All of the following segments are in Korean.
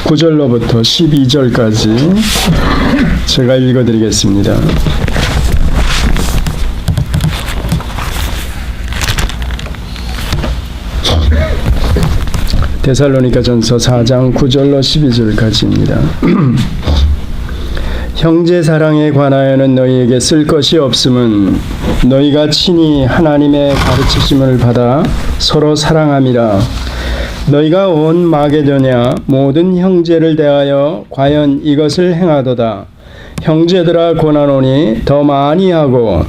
9절로부터 12절까지 제가 읽어드리겠습니다. 데살로니가전서 4장 9절로 12절까지입니다. 형제 사랑에 관하여는 너희에게 쓸 것이 없음은 너희가 친히 하나님의 가르치심을 받아 서로 사랑함이라. 너희가 온 마게도냐 모든 형제를 대하여 과연 이것을 행하도다. 형제들아 권하노니 더 많이 하고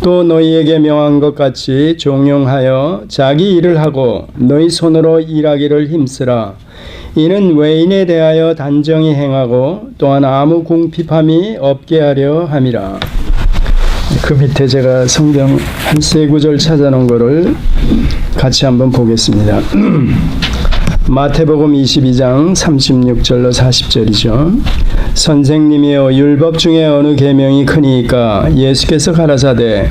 또 너희에게 명한 것 같이 종용하여 자기 일을 하고 너희 손으로 일하기를 힘쓰라. 이는 외인에 대하여 단정히 행하고 또한 아무 궁핍함이 없게 하려 함이라. 그 밑에 제가 성경 한 세 구절 찾아놓은 거를 같이 한번 보겠습니다. 마태복음 22장 36절로 40절이죠. 선생님이여 율법 중에 어느 계명이 크니까? 예수께서 가라사대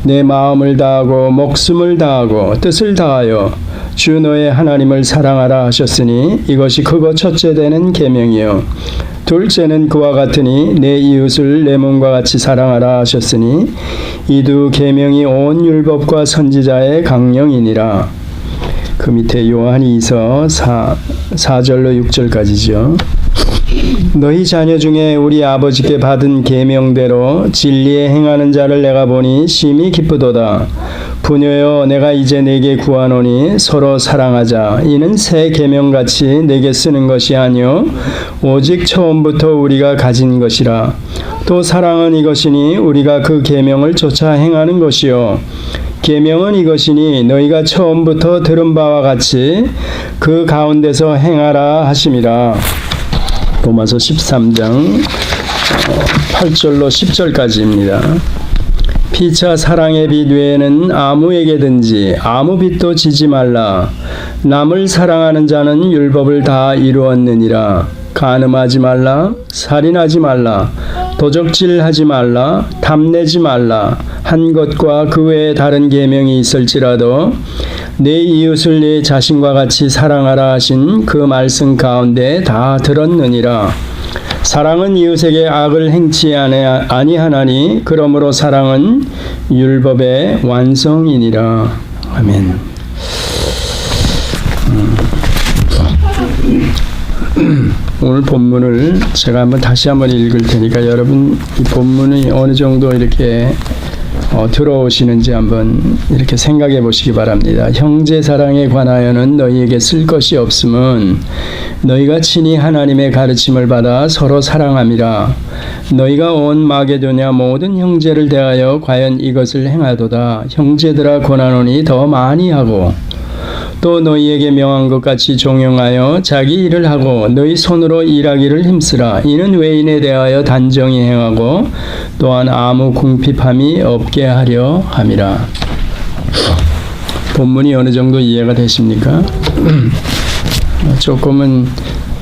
내 마음을 다하고 목숨을 다하고 뜻을 다하여 주 너의 하나님을 사랑하라 하셨으니 이것이 크고 첫째 되는 계명이요 둘째는 그와 같으니 내 이웃을 내 몸과 같이 사랑하라 하셨으니 이 두 계명이 온 율법과 선지자의 강령이니라. 그 밑에 요한이서 4절로 6절까지죠. 너희 자녀 중에 우리 아버지께 받은 계명대로 진리에 행하는 자를 내가 보니 심히 기쁘도다. 부녀여 내가 이제 내게 구하노니 서로 사랑하자. 이는 새 계명같이 내게 쓰는 것이 아니요 오직 처음부터 우리가 가진 것이라. 또 사랑은 이것이니 우리가 그 계명을 쫓아 행하는 것이요 계명은 이것이니 너희가 처음부터 들은 바와 같이 그 가운데서 행하라 하심이라. 로마서 13장 8절로 10절까지입니다. 피차 사랑의 빛 외에는 아무에게든지 아무 빛도 지지 말라. 남을 사랑하는 자는 율법을 다 이루었느니라. 간음하지 말라, 살인하지 말라, 도적질하지 말라, 탐내지 말라 한 것과 그 외에 다른 계명이 있을지라도 내 이웃을 내 자신과 같이 사랑하라 하신 그 말씀 가운데 다 들었느니라. 사랑은 이웃에게 악을 행치 아니하나니 그러므로 사랑은 율법의 완성이니라. 아멘. 오늘 본문을 제가 다시 한번 읽을 테니까 여러분 이 본문이 어느 정도 이렇게 들어오시는지 한번 이렇게 생각해 보시기 바랍니다. 형제 사랑에 관하여는 너희에게 쓸 것이 없음은 너희가 친히 하나님의 가르침을 받아 서로 사랑함이라. 너희가 온 마게도냐 모든 형제를 대하여 과연 이것을 행하도다. 형제들아 권하노니 더 많이 하고 또 너희에게 명한 것 같이 종용하여 자기 일을 하고 너희 손으로 일하기를 힘쓰라. 이는 외인에 대하여 단정히 행하고 또한 아무 궁핍함이 없게 하려 함이라. 본문이 어느 정도 이해가 되십니까? 조금은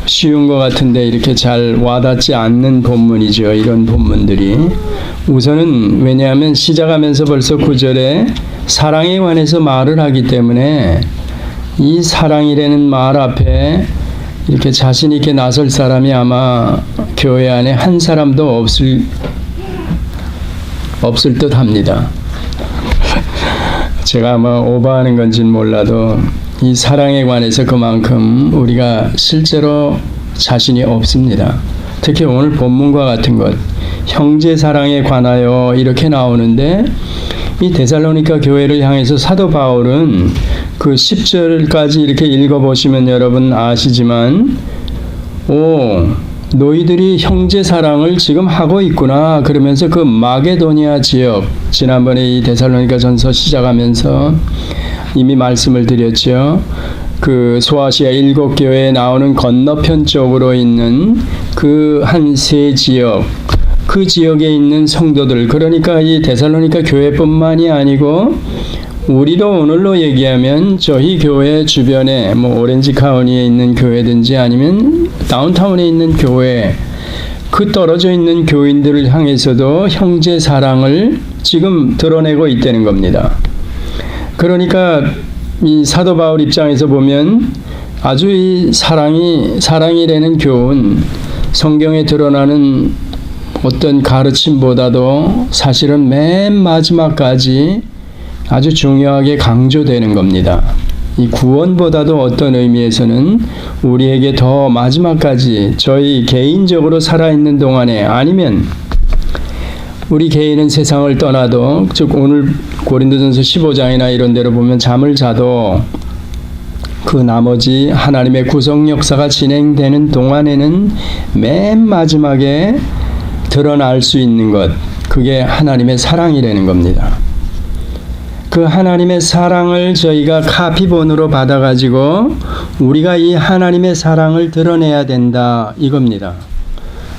쉬운 것 같은데 이렇게 잘 와닿지 않는 본문이죠. 이런 본문들이. 우선은 왜냐하면 시작하면서 벌써 9절에 사랑에 관해서 말을 하기 때문에 이 사랑이라는 말 앞에 이렇게 자신 있게 나설 사람이 아마 교회 안에 한 사람도 없을 듯 합니다. 제가 아마 오버하는 건지는 몰라도 이 사랑에 관해서 그만큼 우리가 실제로 자신이 없습니다. 특히 오늘 본문과 같은 것, 형제 사랑에 관하여 이렇게 나오는데 이 데살로니가 교회를 향해서 사도 바울은 그 10절까지 이렇게 읽어보시면 여러분 아시지만 너희들이 형제 사랑을 지금 하고 있구나 그러면서 그 마게도니아 지역, 지난번에 이 데살로니가 전서 시작하면서 이미 말씀을 드렸죠. 그 소아시아 7교회에 나오는 건너편 쪽으로 있는 그 한 세 지역, 그 지역에 있는 성도들, 그러니까 이 데살로니가 교회뿐만이 아니고 우리도 오늘로 얘기하면 저희 교회 주변에 오렌지 카운티에 있는 교회든지 아니면 다운타운에 있는 교회, 그 떨어져 있는 교인들을 향해서도 형제 사랑을 지금 드러내고 있다는 겁니다. 그러니까 이 사도 바울 입장에서 보면 아주 이 사랑이라는 교훈, 성경에 드러나는 어떤 가르침보다도 사실은 맨 마지막까지 아주 중요하게 강조되는 겁니다. 이 구원보다도 어떤 의미에서는 우리에게 더 마지막까지 저희 개인적으로 살아있는 동안에, 아니면 우리 개인은 세상을 떠나도, 즉 오늘 고린도전서 15장이나 이런 데로 보면 잠을 자도 그 나머지 하나님의 구속 역사가 진행되는 동안에는 맨 마지막에 드러날 수 있는 것, 그게 하나님의 사랑이라는 겁니다. 그 하나님의 사랑을 저희가 카피본으로 받아가지고 우리가 이 하나님의 사랑을 드러내야 된다, 이겁니다.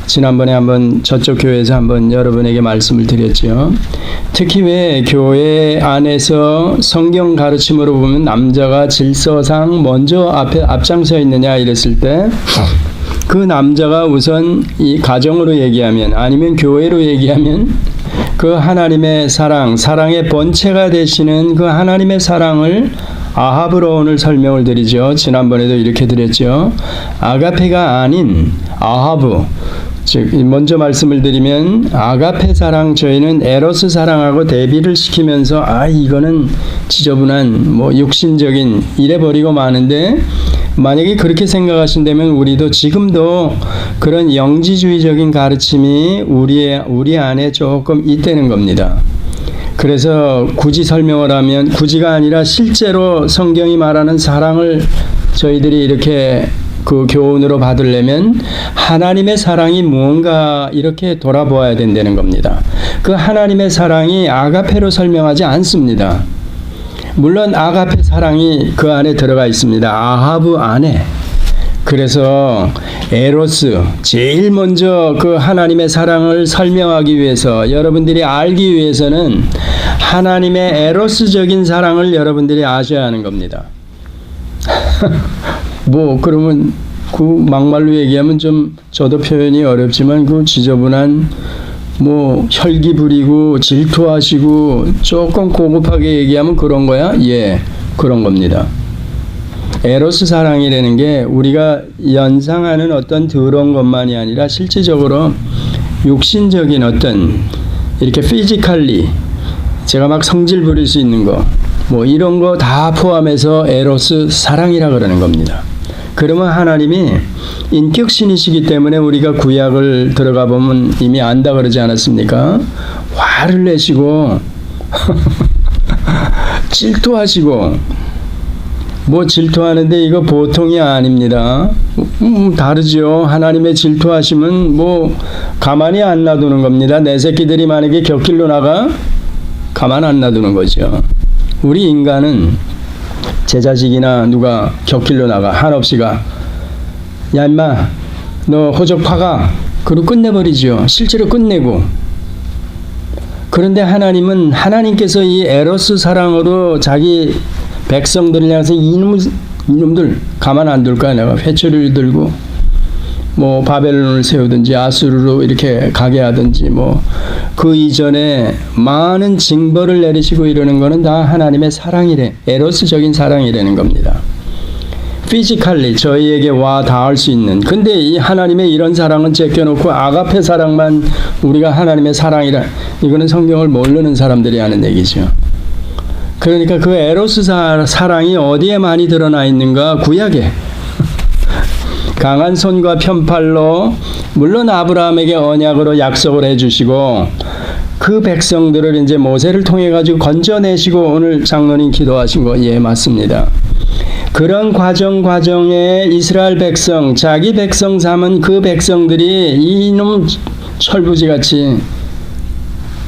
지난번에 한번 저쪽 교회에서 한번 여러분에게 말씀을 드렸죠. 특히 왜 교회 안에서 성경 가르침으로 보면 남자가 질서상 먼저 앞장서 있느냐 이랬을 때, 그 남자가 우선 이 가정으로 얘기하면, 아니면 교회로 얘기하면 그 하나님의 사랑의 본체가 되시는 그 하나님의 사랑을 아합으로 오늘 설명을 드리죠. 지난번에도 이렇게 드렸죠. 아가페가 아닌 아하브, 즉 먼저 말씀을 드리면 아가페 사랑, 저희는 에로스 사랑하고 대비를 시키면서 이거는 지저분한 육신적인 이래버리고 마는데, 만약에 그렇게 생각하신다면 우리도 지금도 그런 영지주의적인 가르침이 우리 안에 조금 있다는 겁니다. 그래서 굳이 설명을 하면, 굳이가 아니라 실제로 성경이 말하는 사랑을 저희들이 이렇게 그 교훈으로 받으려면 하나님의 사랑이 무언가 이렇게 돌아보아야 된다는 겁니다. 그 하나님의 사랑이 아가페로 설명하지 않습니다. 물론 아가페 사랑이 그 안에 들어가 있습니다. 아하브 안에. 그래서 에로스, 제일 먼저 그 하나님의 사랑을 설명하기 위해서, 여러분들이 알기 위해서는 하나님의 에로스적인 사랑을 여러분들이 아셔야 하는 겁니다. 그러면 그 막말로 얘기하면 좀 저도 표현이 어렵지만 그 지저분한 혈기 부리고 질투하시고 조금 고급하게 얘기하면 그런 거야? 예, 그런 겁니다. 에로스 사랑이라는 게 우리가 연상하는 어떤 더러운 것만이 아니라 실질적으로 육신적인 어떤 이렇게 피지컬리 제가 막 성질 부릴 수 있는 거 이런 거 다 포함해서 에로스 사랑이라 그러는 겁니다. 그러면 하나님이 인격신이시기 때문에 우리가 구약을 들어가 보면 이미 안다 그러지 않았습니까? 화를 내시고 질투하시고, 질투하는데 이거 보통이 아닙니다. 다르죠. 하나님의 질투하시면 가만히 안 놔두는 겁니다. 내 새끼들이 만약에 곁길로 나가 가만 안 놔두는 거죠. 우리 인간은 제 자식이나 누가 곁길로 나가 한없이 가, 야 임마 너 호적 파가, 그리고 끝내버리죠. 실제로 끝내고. 그런데 하나님은, 하나님께서 이 에로스 사랑으로 자기 백성들을 향해서 이놈들 가만 안 둘 거야. 내가 회초리를 들고 바벨론을 세우든지 아수르로 이렇게 가게 하든지 그 이전에 많은 징벌을 내리시고 이러는 거는 다 하나님의 사랑이래, 에로스적인 사랑이라는 겁니다. 피지컬리 저희에게 와 닿을 수 있는. 근데 이 하나님의 이런 사랑은 제껴놓고 아가페 사랑만 우리가 하나님의 사랑이라, 이거는 성경을 모르는 사람들이 하는 얘기죠. 그러니까 그 에로스 사랑이 어디에 많이 드러나 있는가? 구약에. 강한 손과 편팔로, 물론 아브라함에게 언약으로 약속을 해주시고 그 백성들을 이제 모세를 통해 가지고 건져내시고, 오늘 장로님 기도하신 거 예 맞습니다. 그런 과정에 이스라엘 백성, 자기 백성 삼은 그 백성들이 이놈 철부지같이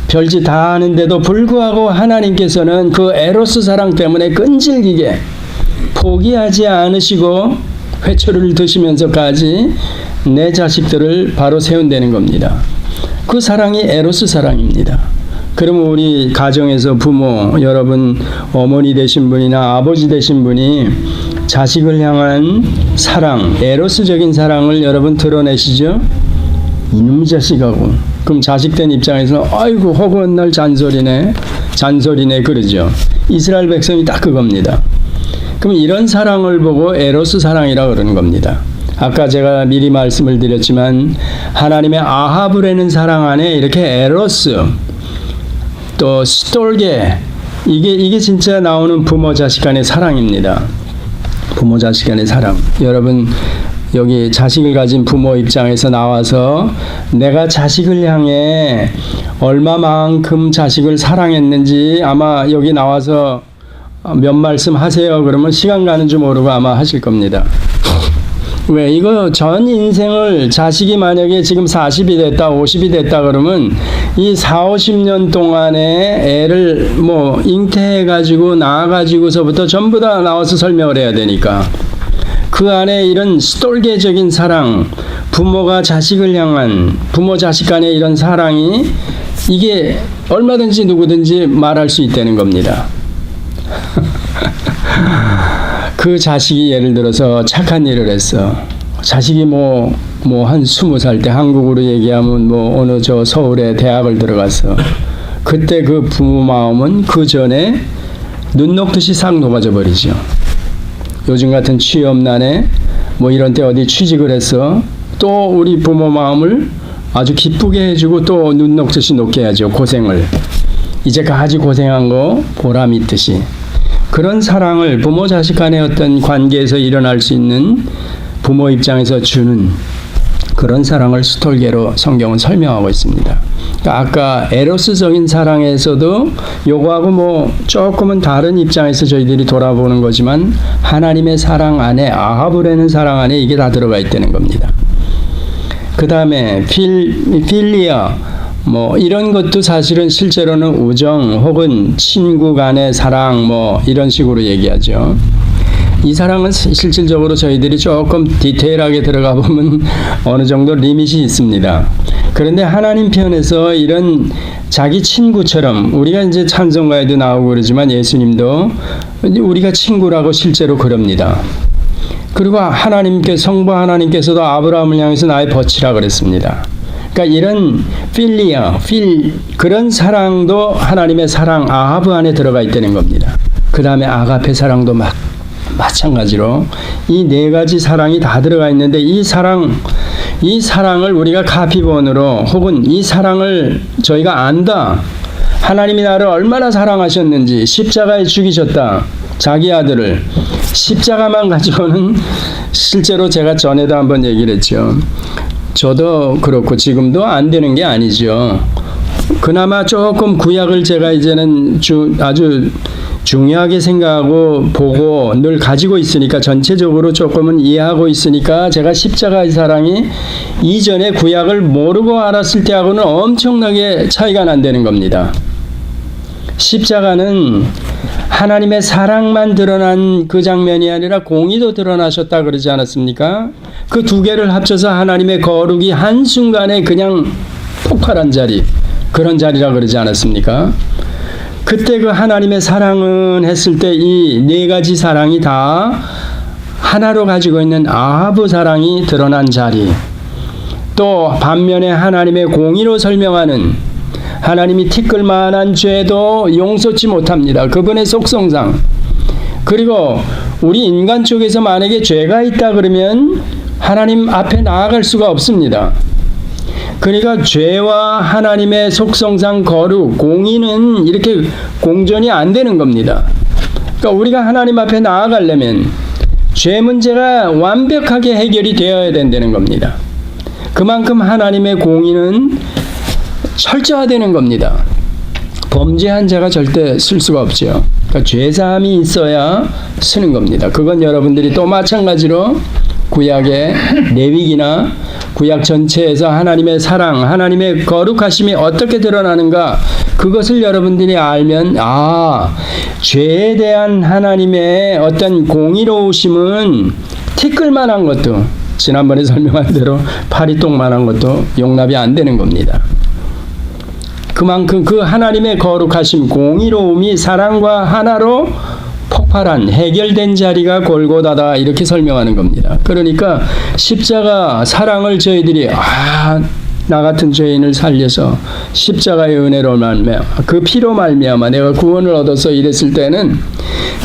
별짓 다 하는데도 불구하고 하나님께서는 그 에로스 사랑 때문에 끈질기게 포기하지 않으시고 회초리를 드시면서까지 내 자식들을 바로 세운다는 겁니다. 그 사랑이 에로스 사랑입니다. 그러면 우리 가정에서 부모, 여러분 어머니 되신 분이나 아버지 되신 분이 자식을 향한 사랑, 에로스적인 사랑을 여러분 드러내시죠? 이놈 자식하고. 그럼 자식된 입장에서는 아이고 허구한 날 잔소리네 그러죠. 이스라엘 백성이 딱 그겁니다. 그럼 이런 사랑을 보고 에로스 사랑이라 그러는 겁니다. 아까 제가 미리 말씀을 드렸지만 하나님의 아하브라는 사랑 안에 이렇게 에로스 또 스톨게 이게 진짜 나오는 부모 자식 간의 사랑입니다. 부모 자식 간의 사랑. 여러분 여기 자식을 가진 부모 입장에서 나와서 내가 자식을 향해 얼마만큼 자식을 사랑했는지 아마 여기 나와서 몇 말씀 하세요. 그러면 시간 가는 줄 모르고 아마 하실 겁니다. 왜? 이거 전 인생을 자식이 만약에 지금 40이 됐다 50이 됐다 그러면 이 40-50년 동안에 애를 뭐 잉태해가지고 낳아가지고서부터 전부 다 나와서 설명을 해야 되니까 그 안에 이런 스톨게적인 사랑, 부모가 자식을 향한 부모 자식 간의 이런 사랑이 이게 얼마든지 누구든지 말할 수 있다는 겁니다. 그 자식이 예를 들어서 착한 일을 했어. 자식이 뭐 한 20살 때 한국으로 얘기하면 뭐 어느 저 서울에 대학을 들어갔어. 그때 그 부모 마음은 그 전에 눈 녹듯이 싹 녹아져 버리죠. 요즘 같은 취업난에 뭐 이런 때 어디 취직을 했어. 또 우리 부모 마음을 아주 기쁘게 해주고 또 눈 녹듯이 녹게 해야죠. 고생을. 이제까지 고생한 거 보람 있듯이. 그런 사랑을 부모 자식 간의 어떤 관계에서 일어날 수 있는 부모 입장에서 주는 그런 사랑을 스톨게로 성경은 설명하고 있습니다. 그러니까 아까 에로스적인 사랑에서도 요거하고 뭐 조금은 다른 입장에서 저희들이 돌아보는 거지만 하나님의 사랑 안에 아하브라는 사랑 안에 이게 다 들어가 있다는 겁니다. 그 다음에 필리아 뭐 이런 것도 사실은 실제로는 우정 혹은 친구 간의 사랑 뭐 이런 식으로 얘기하죠. 이 사랑은 실질적으로 저희들이 조금 디테일하게 들어가 보면 어느 정도 리밋이 있습니다. 그런데 하나님 편에서 이런 자기 친구처럼 우리가 이제 찬송가에도 나오고 그러지만 예수님도 우리가 친구라고 실제로 그럽니다. 그리고 성부 하나님께서도 아브라함을 향해서 나의 벗이라 그랬습니다. 그러니까 이런 그런 사랑도 하나님의 사랑 아하브 안에 들어가 있다는 겁니다. 그 다음에 아가페 사랑도 마찬가지로 이 네 가지 사랑이 다 들어가 있는데 이 사랑을 우리가 카피본으로 혹은 이 사랑을 저희가 안다. 하나님이 나를 얼마나 사랑하셨는지 십자가에 죽이셨다. 자기 아들을 십자가만 가지고는 실제로 제가 전에도 한번 얘기를 했죠. 저도 그렇고 지금도 안 되는 게 아니죠. 그나마 조금 구약을 제가 이제는 아주 중요하게 생각하고 보고 늘 가지고 있으니까 전체적으로 조금은 이해하고 있으니까 제가 십자가의 사랑이 이전에 구약을 모르고 알았을 때하고는 엄청나게 차이가 난다는 겁니다. 십자가는 하나님의 사랑만 드러난 그 장면이 아니라 공의도 드러나셨다 그러지 않았습니까? 그 두 개를 합쳐서 하나님의 거룩이 한순간에 그냥 폭발한 자리, 그런 자리라 그러지 않았습니까? 그때 그 하나님의 사랑은 했을 때 이 네 가지 사랑이 다 하나로 가지고 있는 아하브 사랑이 드러난 자리, 또 반면에 하나님의 공의로 설명하는 하나님이 티끌만한 죄도 용서치 못합니다. 그분의 속성상. 그리고 우리 인간 쪽에서 만약에 죄가 있다 그러면 하나님 앞에 나아갈 수가 없습니다. 그러니까 죄와 하나님의 속성상 거룩, 공의는 이렇게 공존이 안 되는 겁니다. 그러니까 우리가 하나님 앞에 나아가려면 죄 문제가 완벽하게 해결이 되어야 된다는 겁니다. 그만큼 하나님의 공의는 철저하다는 겁니다. 범죄한 자가 절대 쓸 수가 없죠. 그러니까 죄사함이 있어야 쓰는 겁니다. 그건 여러분들이 또 마찬가지로 구약의 레위기나 구약 전체에서 하나님의 사랑, 하나님의 거룩하심이 어떻게 드러나는가 그것을 여러분들이 알면 죄에 대한 하나님의 어떤 공의로우심은 티끌만한 것도 지난번에 설명한 대로 파리똥만한 것도 용납이 안 되는 겁니다. 그만큼 그 하나님의 거룩하심, 공의로움이 사랑과 하나로 폭발한 해결된 자리가 골고다다 이렇게 설명하는 겁니다. 그러니까 십자가 사랑을 저희들이 나 같은 죄인을 살려서 십자가의 은혜로 말미암아 그 피로 말미암아 내가 구원을 얻어서 이랬을 때는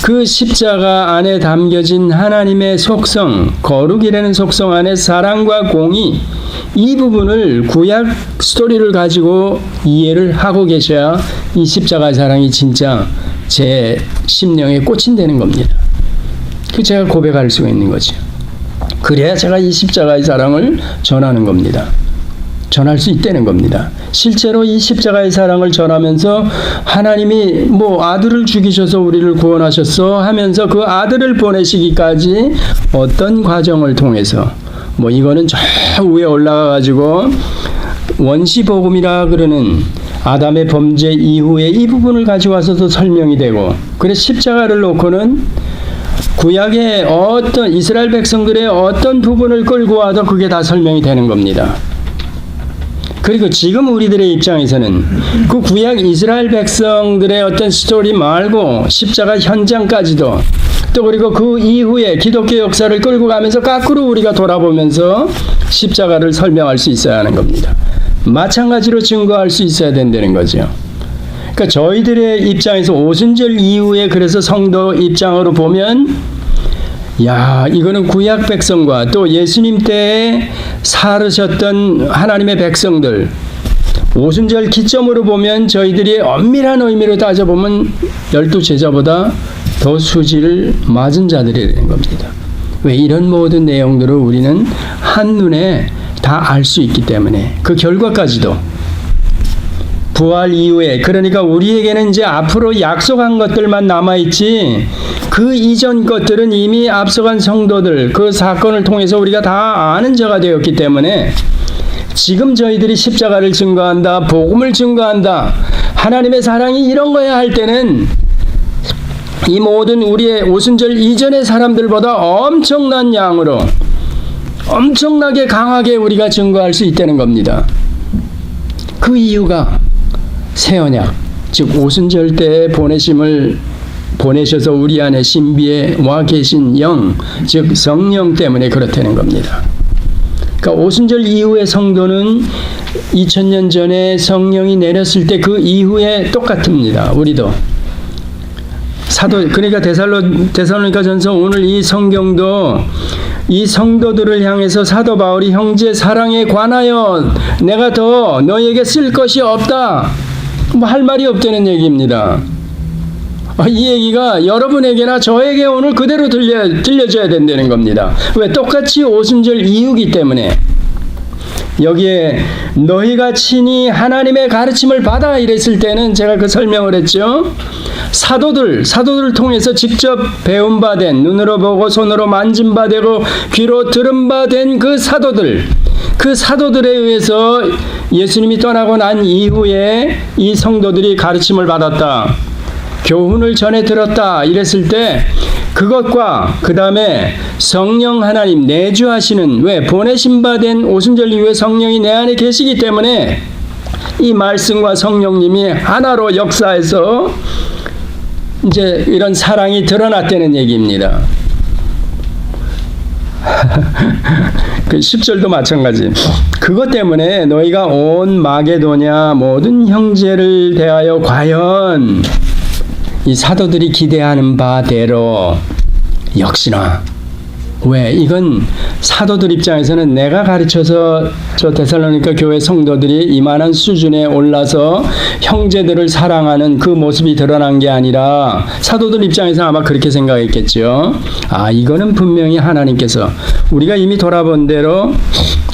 그 십자가 안에 담겨진 하나님의 속성, 거룩이라는 속성 안에 사랑과 공의, 이 부분을 구약 스토리를 가지고 이해를 하고 계셔야 이 십자가의 사랑이 진짜 제 심령에 꽂힌다는 겁니다. 그 제가 고백할 수가 있는 거죠. 그래야 제가 이 십자가의 사랑을 전하는 겁니다. 전할 수 있다는 겁니다. 실제로 이 십자가의 사랑을 전하면서 하나님이 아들을 죽이셔서 우리를 구원하셨어 하면서 그 아들을 보내시기까지 어떤 과정을 통해서 이거는 저 위에 올라가가지고 원시복음이라 그러는 아담의 범죄 이후에 이 부분을 가져와서도 설명이 되고, 그래 십자가를 놓고는 구약의 어떤 이스라엘 백성들의 어떤 부분을 끌고 와도 그게 다 설명이 되는 겁니다. 그리고 지금 우리들의 입장에서는 그 구약 이스라엘 백성들의 어떤 스토리 말고 십자가 현장까지도, 또 그리고 그 이후에 기독교 역사를 끌고 가면서 거꾸로 우리가 돌아보면서 십자가를 설명할 수 있어야 하는 겁니다. 마찬가지로 증거할 수 있어야 된다는 거죠. 그러니까 저희들의 입장에서 오순절 이후에 그래서 성도 입장으로 보면, 이거는 구약 백성과 또 예수님 때에 살으셨던 하나님의 백성들, 오순절 기점으로 보면 저희들이 엄밀한 의미로 따져보면 12제자보다 더 수지를 맞은 자들이 되는 겁니다. 왜? 이런 모든 내용들을 우리는 한눈에 다 알 수 있기 때문에, 그 결과까지도 부활 이후에, 그러니까 우리에게는 이제 앞으로 약속한 것들만 남아있지 그 이전 것들은 이미 앞서간 성도들 그 사건을 통해서 우리가 다 아는 자가 되었기 때문에, 지금 저희들이 십자가를 증거한다, 복음을 증거한다, 하나님의 사랑이 이런 거야 할 때는 이 모든 우리의 오순절 이전의 사람들보다 엄청난 양으로 엄청나게 강하게 우리가 증거할 수 있다는 겁니다. 그 이유가 새 언약, 즉 오순절 때에 보내셔서 우리 안에 신비에 와 계신 영, 즉 성령 때문에 그렇다는 겁니다. 그러니까 오순절 이후의 성도는 2000년 전에 성령이 내렸을 때 그 이후에 똑같습니다. 우리도 그러니까 데살로니가전서 오늘 이 성경도 이 성도들을 향해서 사도 바울이 형제 사랑에 관하여 내가 더 너에게 쓸 것이 없다, 할 말이 없다는 얘기입니다. 이 얘기가 여러분에게나 저에게 오늘 그대로 들려줘야 된다는 겁니다. 왜? 똑같이 오순절 이후기 때문에. 여기에 너희가 친히 하나님의 가르침을 받아 이랬을 때는 제가 그 설명을 했죠. 사도들을 통해서 직접 배운 바 된, 눈으로 보고 손으로 만진 바 되고 귀로 들은 바 된 그 사도들에 의해서 예수님이 떠나고 난 이후에 이 성도들이 가르침을 받았다, 교훈을 전해 들었다 이랬을 때, 그것과 그 다음에 성령 하나님 내주하시는, 왜? 보내신 바 된 오순절 이후에 성령이 내 안에 계시기 때문에 이 말씀과 성령님이 하나로 역사해서 이제 이런 사랑이 드러났다는 얘기입니다. 그 10절도 마찬가지. 그것 때문에 너희가 온 마게도냐 모든 형제를 대하여 과연 이 사도들이 기대하는 바대로 역시나, 왜? 이건 사도들 입장에서는 내가 가르쳐서 저 데살로니가 교회 성도들이 이만한 수준에 올라서 형제들을 사랑하는 그 모습이 드러난 게 아니라 사도들 입장에서는 아마 그렇게 생각했겠죠. 이거는 분명히 하나님께서, 우리가 이미 돌아본 대로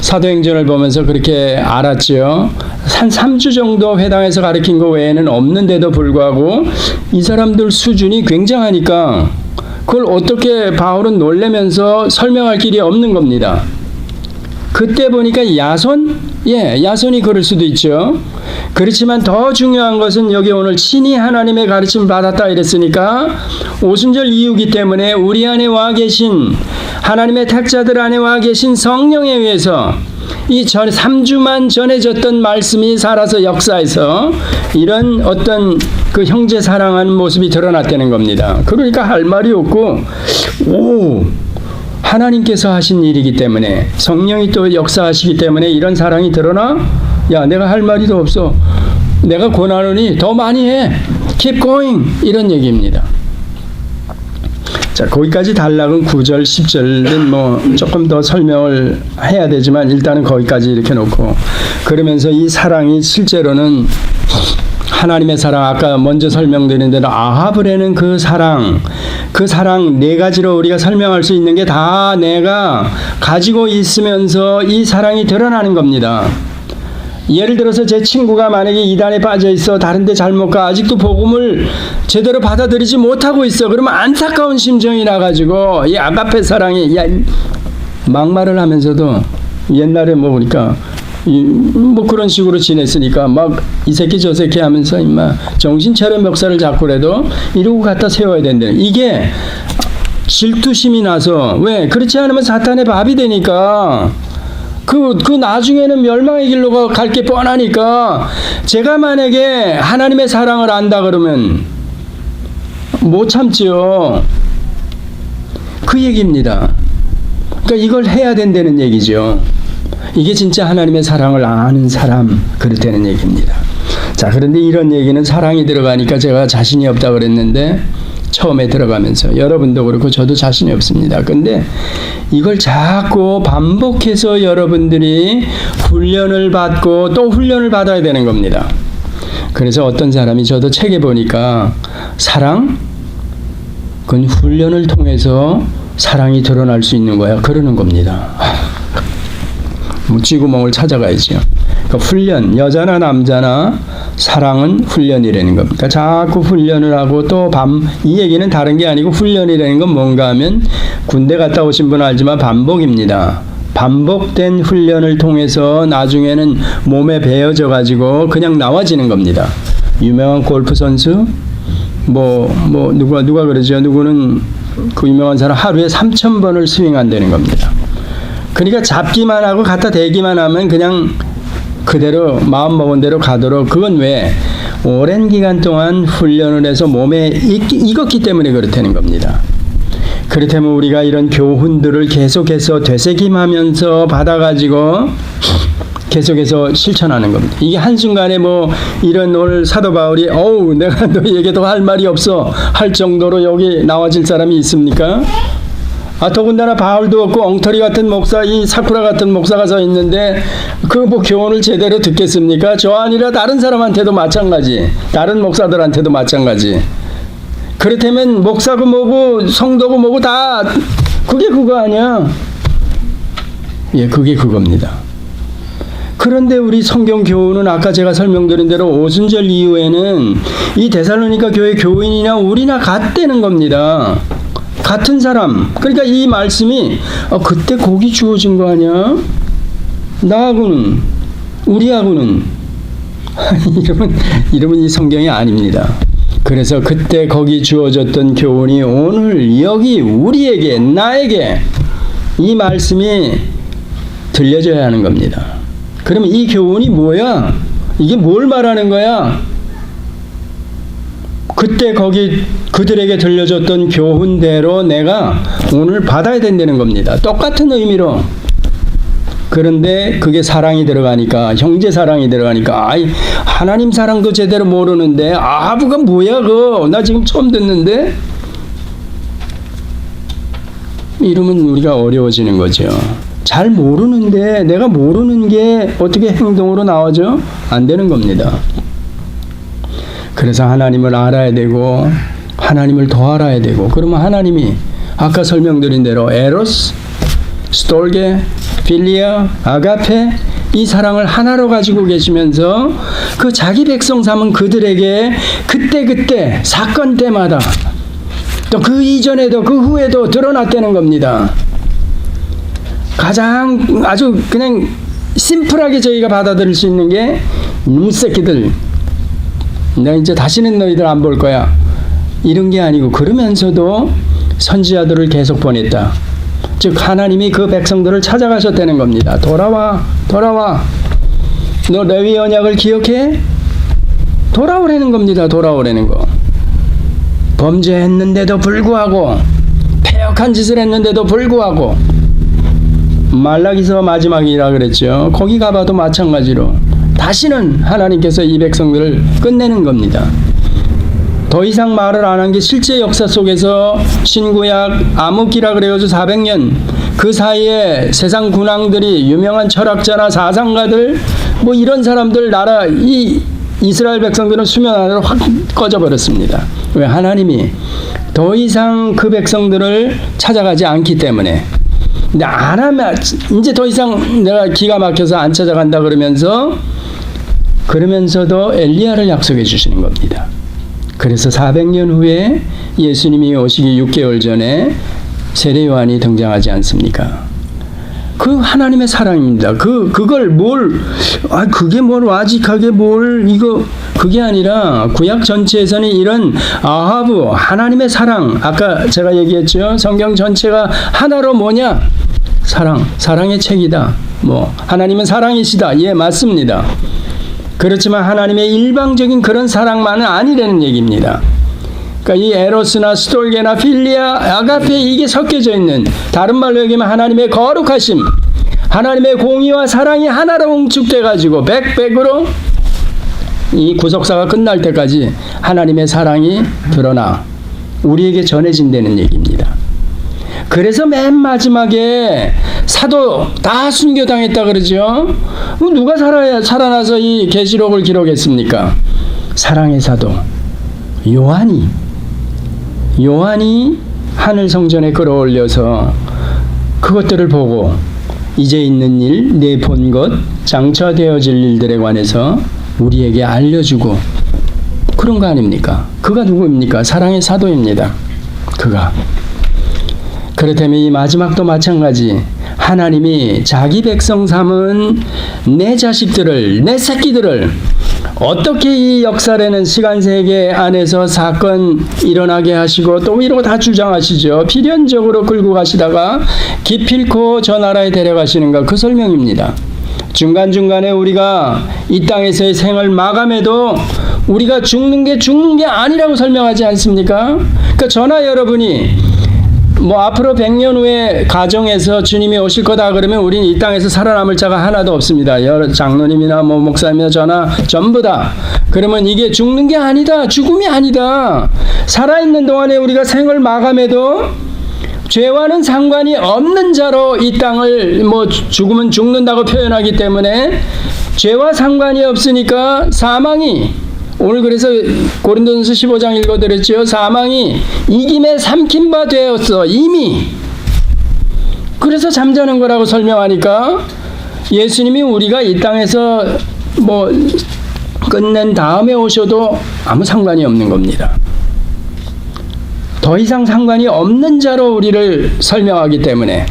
사도행전을 보면서 그렇게 알았죠. 한 3주 정도 회당에서 가르친 거 외에는 없는데도 불구하고 이 사람들 수준이 굉장하니까 그걸 어떻게 바울은 놀래면서 설명할 길이 없는 겁니다. 그때 보니까 야손이 그럴 수도 있죠. 그렇지만 더 중요한 것은 여기 오늘 친히 하나님의 가르침을 받았다 이랬으니까 오순절 이후기 때문에 우리 안에 와 계신 하나님의 택자들 안에 와 계신 성령에 의해서 이 3주만 전해졌던 말씀이 살아서 역사해서 이런 어떤 그 형제 사랑하는 모습이 드러났다는 겁니다. 그러니까 할 말이 없고, 하나님께서 하신 일이기 때문에, 성령이 또 역사하시기 때문에 이런 사랑이 드러나? 내가 할 말이 더 없어. 내가 권하노니 더 많이 해. Keep going. 이런 얘기입니다. 자, 거기까지 단락은 9절, 10절은 뭐 조금 더 설명을 해야 되지만 일단은 거기까지 이렇게 놓고, 그러면서 이 사랑이 실제로는 하나님의 사랑, 아까 먼저 설명드린 대로 아하브라는 그 사랑 네 가지로 우리가 설명할 수 있는 게 다 내가 가지고 있으면서 이 사랑이 드러나는 겁니다. 예를 들어서 제 친구가 만약에 이단에 빠져 있어, 다른 데 잘못 가, 아직도 복음을 제대로 받아들이지 못하고 있어. 그러면 안타까운 심정이 나가지고 이 아가페 사랑이, 막말을 하면서도 옛날에 뭐 보니까 뭐 그런 식으로 지냈으니까 막 이 새끼 저 새끼 하면서 임마 정신 차려 멱살을 잡고라도 이러고 갖다 세워야 된다는, 이게 질투심이 나서, 왜 그렇지 않으면 사탄의 밥이 되니까 그 나중에는 멸망의 길로 갈 게 뻔하니까, 제가 만약에 하나님의 사랑을 안다 그러면 못 참지요. 그 얘기입니다. 그러니까 이걸 해야 된다는 얘기죠. 이게 진짜 하나님의 사랑을 아는 사람, 그렇다는 얘기입니다. 자, 그런데 이런 얘기는 사랑이 들어가니까 제가 자신이 없다 그랬는데, 처음에 들어가면서 여러분도 그렇고 저도 자신이 없습니다. 근데 이걸 자꾸 반복해서 여러분들이 훈련을 받고 또 훈련을 받아야 되는 겁니다. 그래서 어떤 사람이, 저도 책에 보니까 사랑? 그건 훈련을 통해서 사랑이 드러날 수 있는 거야, 그러는 겁니다. 쥐구멍을 찾아가야죠. 그러니까 훈련, 여자나 남자나 사랑은 훈련이라는 겁니다. 자꾸 훈련을 하고 또 이 얘기는 다른 게 아니고, 훈련이라는 건 뭔가 하면 군대 갔다 오신 분은 알지만 반복입니다. 반복된 훈련을 통해서 나중에는 몸에 배어져 가지고 그냥 나와지는 겁니다. 유명한 골프 선수 누가 그러죠. 누구는 그 유명한 사람 하루에 3,000번을 스윙한다는 겁니다. 그러니까 잡기만 하고 갖다 대기만 하면 그냥 그대로 마음 먹은 대로 가도록, 그건 왜? 오랜 기간 동안 훈련을 해서 몸에 익었기 때문에 그렇다는 겁니다. 그렇다면 우리가 이런 교훈들을 계속해서 되새김하면서 받아가지고 계속해서 실천하는 겁니다. 이게 한순간에 뭐 이런 오늘 사도 바울이 내가 너희에게 더 할 말이 없어 할 정도로 여기 나와질 사람이 있습니까? 더군다나 바울도 없고 엉터리 같은 목사, 이 사쿠라 같은 목사가 서 있는데 그 뭐 교훈을 제대로 듣겠습니까? 저 아니라 다른 사람한테도 마찬가지, 다른 목사들한테도 마찬가지. 그렇다면 목사고 뭐고 성도고 뭐고 다 그게 그거 아니야? 예, 그게 그겁니다. 그런데 우리 성경 교훈은 아까 제가 설명드린 대로 오순절 이후에는 이 데살로니가 교회 교인이나 우리나 같다는 겁니다. 같은 사람. 그러니까 이 말씀이 그때 거기 주어진 거 아니야? 나하고는, 우리하고는 이러면 이 성경이 아닙니다. 그래서 그때 거기 주어졌던 교훈이 오늘 여기 우리에게, 나에게 이 말씀이 들려져야 하는 겁니다. 그러면 이 교훈이 뭐야? 이게 뭘 말하는 거야? 그때 거기 그들에게 들려줬던 교훈대로 내가 오늘 받아야 된다는 겁니다. 똑같은 의미로. 그런데 그게 사랑이 들어가니까, 형제 사랑이 들어가니까, 하나님 사랑도 제대로 모르는데 아부가 뭐야 그거, 나 지금 처음 듣는데, 이러면 우리가 어려워지는 거죠. 잘 모르는데 내가 모르는 게 어떻게 행동으로 나와져? 안 되는 겁니다. 그래서 하나님을 알아야 되고 하나님을 더 알아야 되고, 그러면 하나님이 아까 설명드린 대로 에로스, 스톨게, 필리아, 아가페, 이 사랑을 하나로 가지고 계시면서 그 자기 백성 삼은 그들에게 그때 사건 때마다 또 그 이전에도 그 후에도 드러났다는 겁니다. 가장 아주 그냥 심플하게 저희가 받아들일 수 있는 게, 이놈 새끼들, 내가 이제 다시는 너희들 안 볼 거야, 이런 게 아니고, 그러면서도 선지자들을 계속 보냈다. 즉 하나님이 그 백성들을 찾아가셨다는 겁니다. 돌아와. 너 레위 언약을 기억해? 돌아오라는 겁니다. 돌아오라는 거. 범죄했는데도 불구하고, 패역한 짓을 했는데도 불구하고, 말라기서 마지막이라 그랬죠. 거기 가봐도 마찬가지로 다시는 하나님께서 이 백성들을 끝내는 겁니다. 더 이상 말을 안 한 게 실제 역사 속에서 신구약 암흑기라 그래가지고 400년 그 사이에 세상 군왕들이 유명한 철학자나 사상가들 뭐 이런 사람들 나라 이 이스라엘 백성들은 수면 아래로 확 꺼져버렸습니다. 왜? 하나님이 더 이상 그 백성들을 찾아가지 않기 때문에. 근데 안 하면 이제 더 이상 내가 기가 막혀서 안 찾아간다 그러면서도 엘리야를 약속해 주시는 겁니다. 그래서 400년 후에 예수님이 오시기 6개월 전에 세례 요한이 등장하지 않습니까? 그 하나님의 사랑입니다. 그걸 그게 뭘 와직하게 그게 아니라 구약 전체에서는 이런 아하브 하나님의 사랑, 아까 제가 얘기했죠. 성경 전체가 하나로 뭐냐? 사랑의 책이다. 하나님은 사랑이시다. 예, 맞습니다. 그렇지만 하나님의 일방적인 그런 사랑만은 아니라는 얘기입니다. 그러니까 이 에로스나 스톨게나 필리아, 아가페 이게 섞여져 있는, 다른 말로 얘기하면 하나님의 거룩하심, 하나님의 공의와 사랑이 하나로 응축돼 가지고 백으로 이 구속사가 끝날 때까지 하나님의 사랑이 드러나 우리에게 전해진다는 얘기입니다. 그래서 맨 마지막에 사도 다 순교당했다 그러죠. 누가 살아나서 이 계시록을 기록했습니까? 사랑의 사도 요한이 하늘 성전에 끌어올려서 그것들을 보고 이제 있는 일, 내 본 것, 장차되어질 일들에 관해서 우리에게 알려주고 그런 거 아닙니까? 그가 누구입니까? 사랑의 사도입니다. 그가. 그렇다면 이 마지막도 마찬가지. 하나님이 자기 백성 삼은 내 자식들을, 내 새끼들을 어떻게 이 역사라는 시간 세계 안에서 사건 일어나게 하시고 또 이러고 다 주장하시죠. 필연적으로 끌고 가시다가 기필코 저 나라에 데려가시는가, 그 설명입니다. 중간중간에 우리가 이 땅에서의 생을 마감해도 우리가 죽는 게 아니라고 설명하지 않습니까? 그러니까 저나 여러분이 앞으로 100년 후에 가정에서 주님이 오실 거다 그러면 우리는 이 땅에서 살아남을 자가 하나도 없습니다. 여러 장로님이나 목사님이나 저나 전부 다. 그러면 이게 죽는 게 아니다. 죽음이 아니다. 살아있는 동안에 우리가 생을 마감해도 죄와는 상관이 없는 자로 이 땅을 죽으면 죽는다고 표현하기 때문에 죄와 상관이 없으니까 사망이, 오늘 그래서 고린도전서 15장 읽어드렸죠. 사망이 이김에 삼킨 바 되었어 이미. 그래서 잠자는 거라고 설명하니까 예수님이 우리가 이 땅에서 끝낸 다음에 오셔도 아무 상관이 없는 겁니다. 더 이상 상관이 없는 자로 우리를 설명하기 때문에.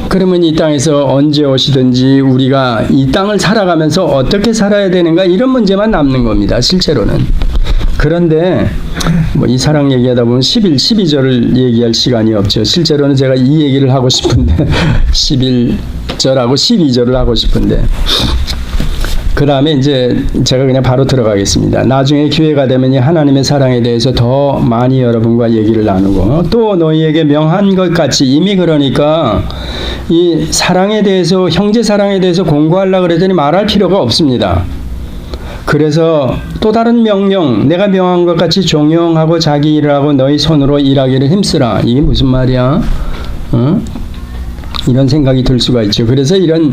그러면 이 땅에서 언제 오시든지 우리가 이 땅을 살아가면서 어떻게 살아야 되는가, 이런 문제만 남는 겁니다. 실제로는. 그런데 이 사랑 얘기하다 보면 12절을 얘기할 시간이 없죠. 실제로는 제가 이 얘기를 하고 싶은데 11절하고 12절을 하고 싶은데, 그 다음에 이제 제가 그냥 바로 들어가겠습니다. 나중에 기회가 되면 이 하나님의 사랑에 대해서 더 많이 여러분과 얘기를 나누고, 또 너희에게 명한 것 같이, 이미 그러니까 이 사랑에 대해서, 형제 사랑에 대해서 공부하려고 그랬더니 말할 필요가 없습니다. 그래서 또 다른 명령, 내가 명한 것 같이 종용하고 자기 일을 하고 너희 손으로 일하기를 힘쓰라. 이게 무슨 말이야? 이런 생각이 들 수가 있죠. 그래서 이런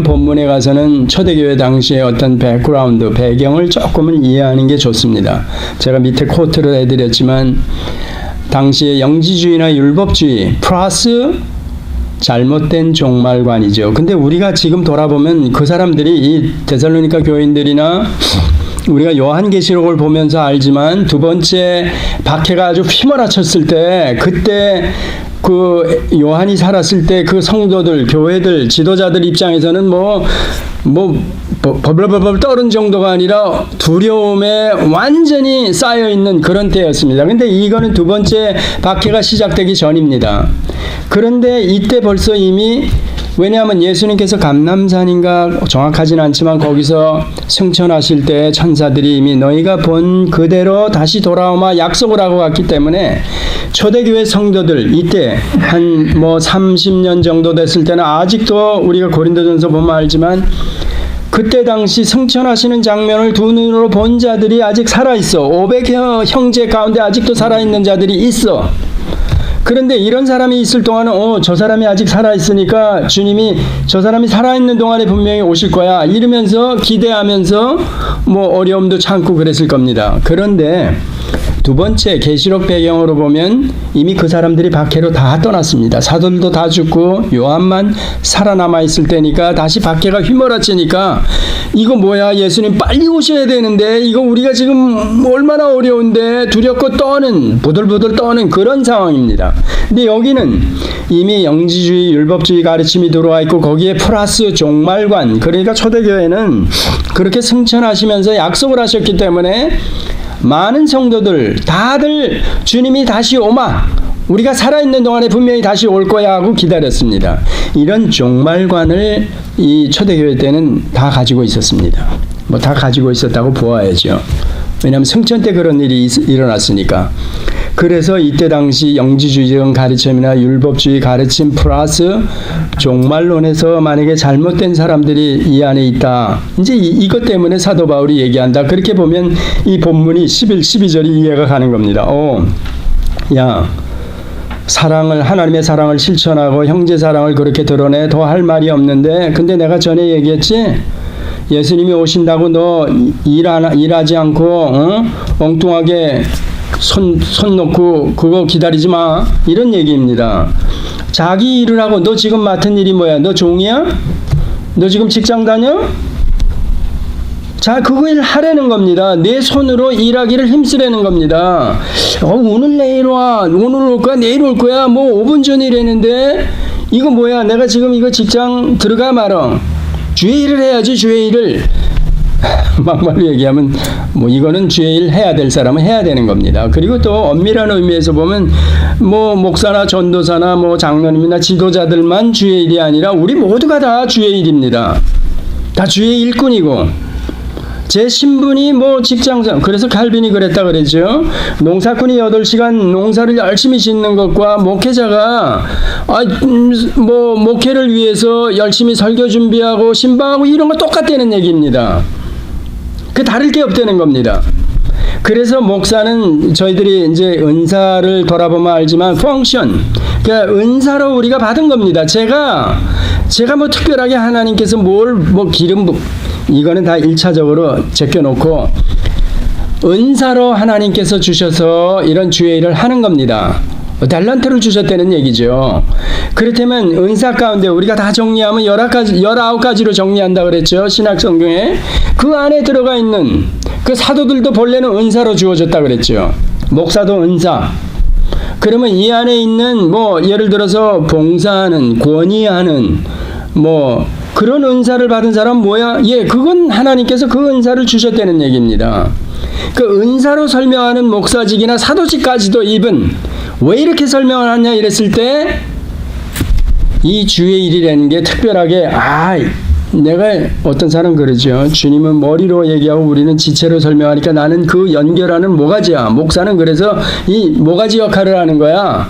본문에 가서는 초대교회 당시의 어떤 백그라운드, 배경을 조금은 이해하는 게 좋습니다. 제가 밑에 코트를 해드렸지만 당시의 영지주의나 율법주의 플러스 잘못된 종말관이죠. 근데 우리가 지금 돌아보면 그 사람들이, 이 데살로니가 교인들이나 우리가 요한계시록을 보면서 알지만 두 번째 박해가 아주 휘몰아쳤을 때, 그때 그 요한이 살았을 때 그 성도들, 교회들, 지도자들 입장에서는 버블버블 떠는 정도가 아니라 두려움에 완전히 쌓여있는 그런 때였습니다. 근데 이거는 두 번째 박해가 시작되기 전입니다. 그런데 이때 벌써 이미, 왜냐하면 예수님께서 감람산인가 정확하진 않지만 거기서 승천하실 때 천사들이 이미 너희가 본 그대로 다시 돌아오마 약속을 하고 갔기 때문에 초대교회 성도들, 이때 한 30년 정도 됐을 때는 아직도 우리가 고린도전서 보면 알지만 그때 당시 승천하시는 장면을 두 눈으로 본 자들이 아직 살아있어. 500 형제 가운데 아직도 살아있는 자들이 있어. 그런데 이런 사람이 있을 동안은 저 사람이 아직 살아있으니까 주님이 저 사람이 살아있는 동안에 분명히 오실 거야 이러면서 기대하면서 뭐 어려움도 참고 그랬을 겁니다. 그런데 두 번째 계시록 배경으로 보면 이미 그 사람들이 박해로 다 떠났습니다. 사도들도 다 죽고 요한만 살아남아 있을 때니까 다시 박해가 휘몰아치니까 이거 뭐야, 예수님 빨리 오셔야 되는데 이거 우리가 지금 얼마나 어려운데 두렵고 떠는, 부들부들 떠는 그런 상황입니다. 근데 여기는 이미 영지주의 율법주의 가르침이 들어와 있고 거기에 플러스 종말관, 그러니까 초대교회는 그렇게 승천하시면서 약속을 하셨기 때문에 많은 성도들 다들 주님이 다시 오마, 우리가 살아있는 동안에 분명히 다시 올 거야 하고 기다렸습니다. 이런 종말관을 이 초대교회 때는 다 가지고 있었습니다. 뭐 다 가지고 있었다고 보아야죠. 왜냐하면 승천 때 그런 일이 일어났으니까. 그래서 이때 당시 영지주의적 가르침이나 율법주의 가르침 플러스 종말론에서 만약에 잘못된 사람들이 이 안에 있다, 이제 이것 때문에 사도 바울이 얘기한다. 그렇게 보면 이 본문이 11, 12절이 이해가 가는 겁니다. 사랑을, 하나님의 사랑을 실천하고 형제 사랑을 그렇게 드러내. 더 할 말이 없는데, 근데 내가 전에 얘기했지, 예수님이 오신다고 너 일하지 않고 엉뚱하게 손 놓고 그거 기다리지 마, 이런 얘기입니다. 자기 일을 하고. 너 지금 맡은 일이 뭐야? 너 종이야? 너 지금 직장 다녀? 자, 그거 일 하라는 겁니다. 내 손으로 일하기를 힘쓰라는 겁니다. 오늘 내일 와, 오늘 올 거야, 내일 올 거야, 뭐 5분 전이라는데 이거 뭐야? 내가 지금 이거 직장 들어가 말어. 주의 일을 해야지, 주의 일을. 막말로 얘기하면 뭐 이거는 주의 일 해야 될 사람은 해야 되는 겁니다. 그리고 또 엄밀한 의미에서 보면 뭐 목사나 전도사나 뭐 장로님이나 지도자들만 주의 일이 아니라 우리 모두가 다 주의 일입니다. 다 주의 일꾼이고. 제 신분이 뭐 직장상, 그래서 칼빈이 그랬다 그랬죠. 농사꾼이 8시간 농사를 열심히 짓는 것과 목회자가 뭐 목회를 위해서 열심히 설교 준비하고 신방하고 이런 거 똑같다는 얘기입니다. 그 다를 게 없다는 겁니다. 그래서 목사는 저희들이 이제 은사를 돌아보면 알지만 펑션, 그러니까 은사로 우리가 받은 겁니다. 제가 뭐 특별하게 하나님께서 뭐 기름, 이거는 다 1차적으로 제껴놓고 은사로 하나님께서 주셔서 이런 주의 일을 하는 겁니다. 탤런트를 주셨다는 얘기죠. 그렇다면 은사 가운데 우리가 다 정리하면 19가지로 정리한다 그랬죠. 신약 성경에. 그 안에 들어가 있는 그 사도들도 본래는 은사로 주어졌다 그랬죠. 목사도 은사. 그러면 이 안에 있는 뭐 예를 들어서 봉사하는, 권위하는 뭐 그런 은사를 받은 사람 뭐야? 그건 하나님께서 그 은사를 주셨다는 얘기입니다. 그 은사로 설명하는 목사직이나 사도직까지도 입은 왜 이렇게 설명을 하냐 이랬을 때 이 주의 일이라는 게 특별하게 내가 어떤 사람 그러죠. 주님은 머리로 얘기하고 우리는 지체로 설명하니까 나는 그 연결하는 모가지야. 목사는 그래서 이 모가지 역할을 하는 거야.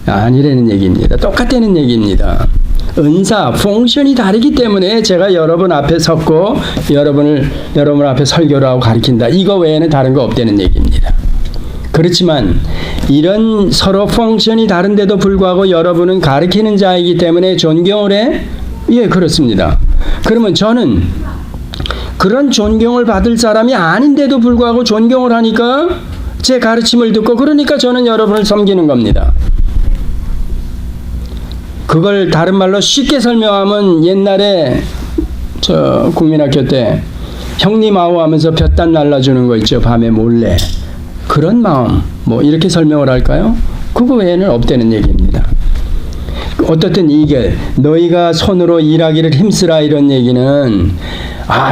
아니라는 얘기입니다. 똑같다는 얘기입니다. 은사, 펑션이 다르기 때문에 제가 여러분 앞에 섰고 여러분 앞에 설교를 하고 가르친다. 이거 외에는 다른 거 없다는 얘기입니다. 그렇지만 이런 서로 펑션이 다른데도 불구하고 여러분은 가르치는 자이기 때문에 존경을 해? 예, 그렇습니다. 그러면 저는 그런 존경을 받을 사람이 아닌데도 불구하고 존경을 하니까 제 가르침을 듣고, 그러니까 저는 여러분을 섬기는 겁니다. 그걸 다른 말로 쉽게 설명하면 옛날에 저 국민학교 때 형님 아우 하면서 볕단 날라주는 거 있죠. 밤에 몰래. 그런 마음, 뭐 이렇게 설명을 할까요? 그거 외에는 없다는 얘기입니다. 어떻든 이게 너희가 손으로 일하기를 힘쓰라 이런 얘기는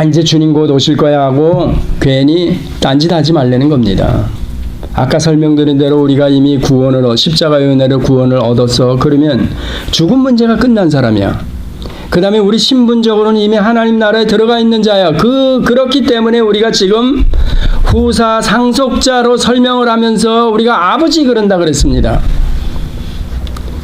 이제 주님 곧 오실 거야 하고 괜히 딴짓하지 말라는 겁니다. 아까 설명드린 대로 우리가 이미 십자가의 은혜로 구원을 얻었어. 그러면 죽음 문제가 끝난 사람이야. 그 다음에 우리 신분적으로는 이미 하나님 나라에 들어가 있는 자야. 그렇기 때문에 우리가 지금 후사 상속자로 설명을 하면서 우리가 아버지 그런다 그랬습니다.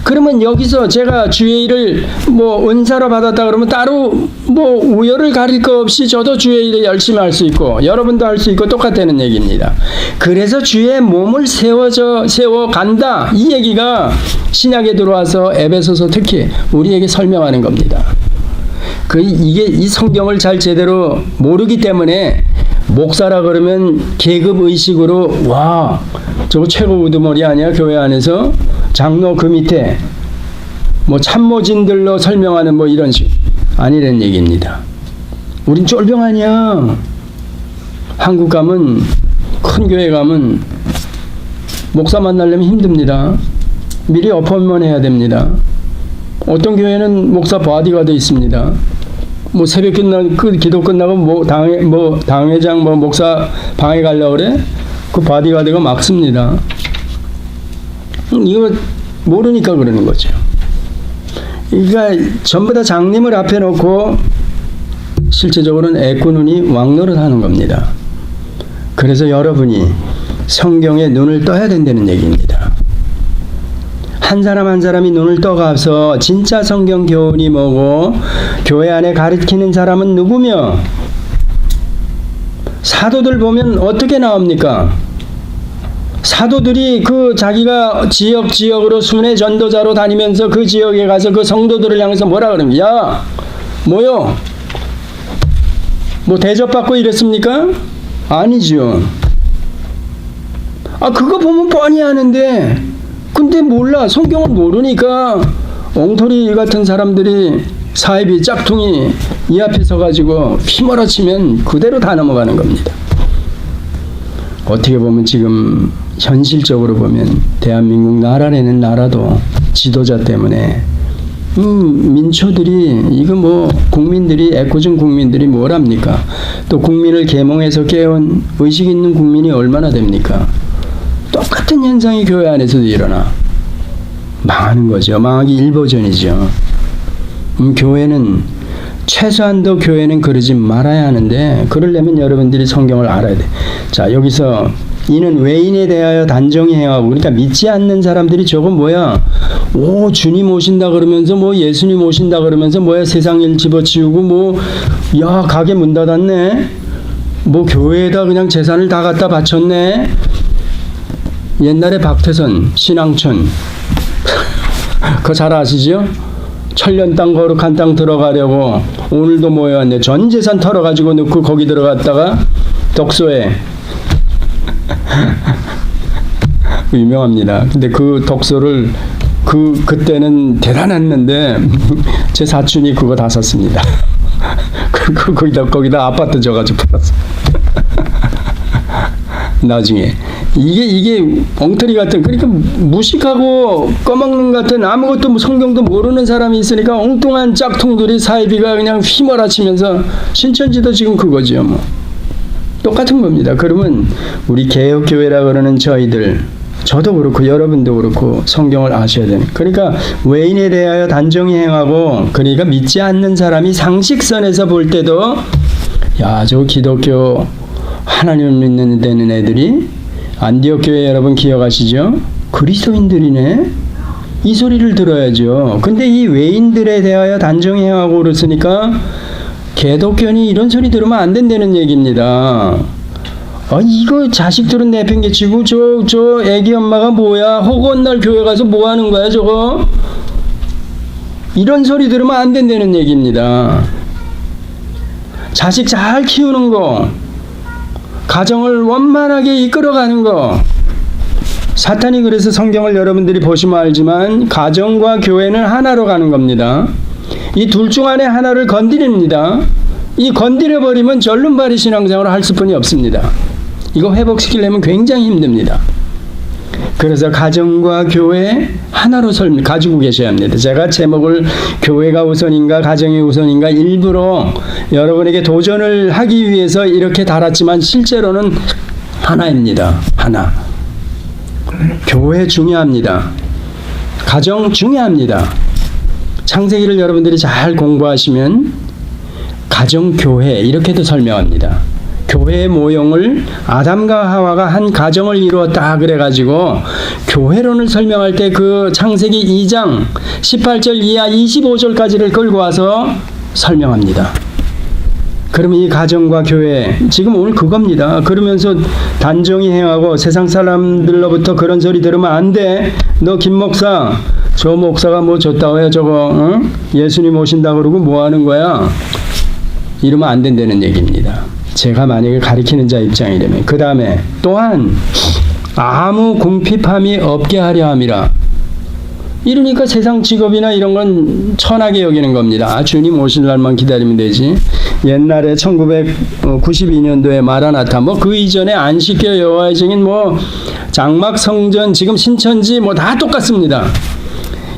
그러면 여기서 제가 주의 일을 뭐 은사로 받았다 그러면 따로 뭐 우열을 가릴 거 없이 저도 주의 일을 열심히 할 수 있고 여러분도 할 수 있고 똑같다는 얘기입니다. 그래서 주의 몸을 세워 간다. 이 얘기가 신약에 들어와서 에베소서 특히 우리에게 설명하는 겁니다. 이게 이 성경을 잘 제대로 모르기 때문에 목사라 그러면 계급 의식으로 와 저거 최고 우두머리 아니야 교회 안에서 장로 그 밑에 뭐 참모진들로 설명하는 뭐 이런 식 아니라는 얘기입니다. 우린 쫄병 아니야. 한국 가면 큰 교회 가면 목사 만나려면 힘듭니다. 미리 어포인트먼 해야 됩니다. 어떤 교회는 목사 바디가드 있습니다. 뭐 새벽 기도 끝나고 당회장 목사 방에 가려고 그래? 그 바디가드가 막습니다. 이거 모르니까 그러는 거죠. 그러니까 전부 다 장님을 앞에 놓고 실제적으로는 애꾸눈이 왕노릇 하는 겁니다. 그래서 여러분이 성경에 눈을 떠야 된다는 얘기입니다. 한 사람 한 사람이 눈을 떠가서 진짜 성경 교훈이 뭐고 교회 안에 가르치는 사람은 누구며 사도들 보면 어떻게 나옵니까? 사도들이 그 자기가 지역으로 순회 전도자로 다니면서 그 지역에 가서 그 성도들을 향해서 뭐라 그럽니까? 야 뭐요? 뭐 대접받고 이랬습니까? 아니죠. 그거 보면 뻔히 아는데 근데 몰라. 성경을 모르니까 엉터리 같은 사람들이 사이비 짝퉁이 이 앞에 서가지고 피몰아치면 그대로 다 넘어가는 겁니다. 어떻게 보면 지금 현실적으로 보면 대한민국 나라라는 나라도 지도자 때문에 민초들이 이거 뭐 국민들이 애꿎은 국민들이 뭘 합니까? 또 국민을 계몽해서 깨운 의식 있는 국민이 얼마나 됩니까? 똑같은 현상이 교회 안에서도 일어나 망하는 거죠. 망하기 일버전이죠. 교회는 최소한도 교회는 그러지 말아야 하는데 그러려면 여러분들이 성경을 알아야 돼. 자 여기서 이는 외인에 대하여 단정히 행하고 그러니까 믿지 않는 사람들이 저거 뭐야 오 주님 오신다 그러면서 뭐 예수님 오신다 그러면서 뭐야 세상 일 집어치우고 뭐 야 가게 문 닫았네 뭐 교회에다 그냥 재산을 다 갖다 바쳤네. 옛날에 박태선 신앙촌 그거 잘 아시죠? 천년 땅 거룩한 땅 들어가려고 오늘도 모여왔네. 전 재산 털어가지고 넣고 거기 들어갔다가 독소에 유명합니다. 근데 그 독소를 그때는 대단했는데 제 사촌이 그거 다 샀습니다. 거기다 아파트 줘가지고 팔았어. 나중에 이게 엉터리 같은 그러니까 무식하고 꺼먹는 같은 아무것도 뭐 성경도 모르는 사람이 있으니까 엉뚱한 짝퉁들이 사이비가 그냥 휘몰아치면서 신천지도 지금 그거죠 뭐 똑같은 겁니다. 그러면 우리 개혁교회라 그러는 저희들 저도 그렇고 여러분도 그렇고 성경을 아셔야 되는 그러니까 외인에 대하여 단정히 행하고 그러니까 믿지 않는 사람이 상식선에서 볼 때도 야 저 기독교 하나님을 믿는 데는 애들이 안디옥 교회 여러분 기억하시죠? 그리스도인들이네? 이 소리를 들어야죠. 근데 이 외인들에 대하여 단정히 행하고 그랬으니까 개독견이 이런 소리 들으면 안 된다는 얘기입니다. 이거 자식들은 내팽개치고 저 애기 엄마가 뭐야? 허구한 날 교회 가서 뭐 하는 거야 저거? 이런 소리 들으면 안 된다는 얘기입니다. 자식 잘 키우는 거 가정을 원만하게 이끌어가는 거 사탄이 그래서 성경을 여러분들이 보시면 알지만 가정과 교회는 하나로 가는 겁니다. 이 둘 중 안에 하나를 건드립니다. 이 건드려버리면 절름발이 신앙생활을 할 수뿐이 없습니다. 이거 회복시키려면 굉장히 힘듭니다. 그래서 가정과 교회 하나로 가지고 계셔야 합니다. 제가 제목을 교회가 우선인가 가정이 우선인가 일부러 여러분에게 도전을 하기 위해서 이렇게 달았지만 실제로는 하나입니다. 하나. 교회 중요합니다. 가정 중요합니다. 창세기를 여러분들이 잘 공부하시면 가정교회 이렇게도 설명합니다. 교회의 모형을 아담과 하와가 한 가정을 이루었다 그래가지고 교회론을 설명할 때 그 창세기 2장 18절 이하 25절까지를 끌고 와서 설명합니다. 그러면 이 가정과 교회 지금 오늘 그겁니다. 그러면서 단정히 행하고 세상 사람들로부터 그런 소리 들으면 안 돼. 너 김 목사, 저 목사가 뭐 줬다고요 저거 응? 예수님 오신다 그러고 뭐 하는 거야? 이러면 안 된다는 얘기입니다. 제가 만약에 가리키는 자 입장이라면. 그 다음에 또한 아무 궁핍함이 없게 하려 함이라. 이러니까 세상 직업이나 이런 건 천하게 여기는 겁니다. 주님 오실 날만 기다리면 되지. 옛날에 1992년도에 마라나타 뭐 그 이전에 안식교 여호와의 증인 뭐 장막 성전 지금 신천지 뭐 다 똑같습니다.